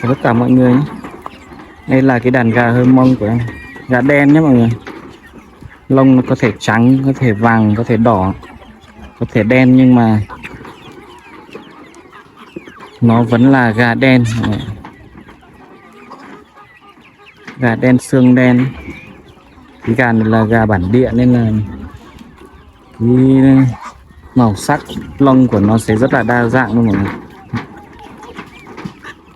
chào tất cả mọi người nhé. Đây là cái đàn gà hơi mông của em. Gà đen nhé mọi người. Lông nó có thể trắng, có thể vàng, có thể đỏ, có thể đen, nhưng mà nó vẫn là gà đen. Gà đen xương đen. Cái gà này là gà bản địa nên là cái màu sắc lông của nó sẽ rất là đa dạng luôn mọi người.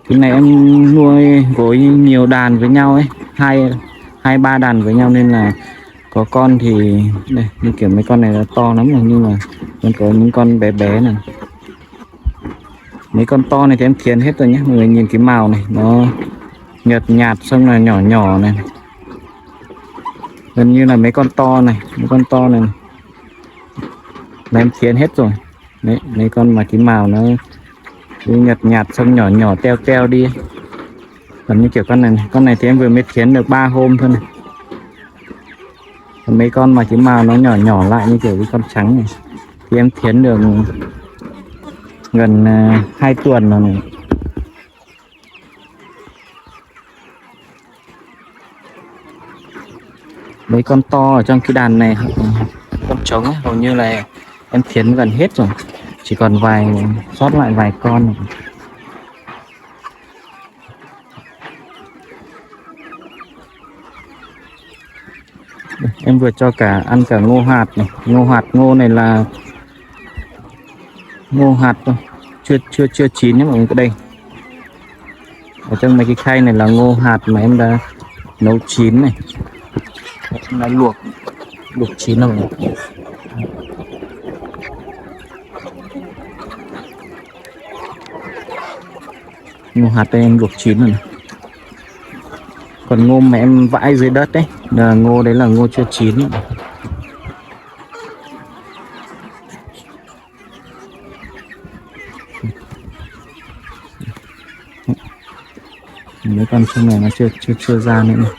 Cái này em nuôi với nhiều đàn với nhau ấy, hai ba đàn với nhau, nên là có con thì đây, như kiểu mấy con này là to lắm rồi, nhưng mà vẫn có những con bé bé này. Mấy con to này thì em thiến hết rồi nhé mọi người, nhìn cái màu này nó nhợt nhạt, xong là nhỏ nhỏ này, gần như là mấy con to này là em thiến hết rồi. Đấy, mấy con mà cái màu nó nhợt nhạt, xong nhỏ nhỏ teo teo đi. Còn như kiểu con này thì em vừa mới thiến được 3 hôm thôi này. Còn mấy con mà cái màu nó nhỏ nhỏ lại như kiểu cái con trắng này thì em thiến được gần 2 tuần rồi này. Mấy con to ở trong cái đàn này, con trống ấy, hầu như là em thiến gần hết rồi, chỉ còn sót lại vài con này. Em vừa cho ăn cả ngô hạt này. Ngô này là ngô hạt thôi, chưa chín nhé mọi người. Cái đây ở trong mấy cái khay này là ngô hạt mà em đã nấu chín này, em đã luộc chín rồi. Ngô hạt đây em luộc chín rồi này. Còn ngô mà em vãi dưới đất đấy là ngô, đấy là ngô chưa chín. Mấy con trong này nó chưa ra nữa này.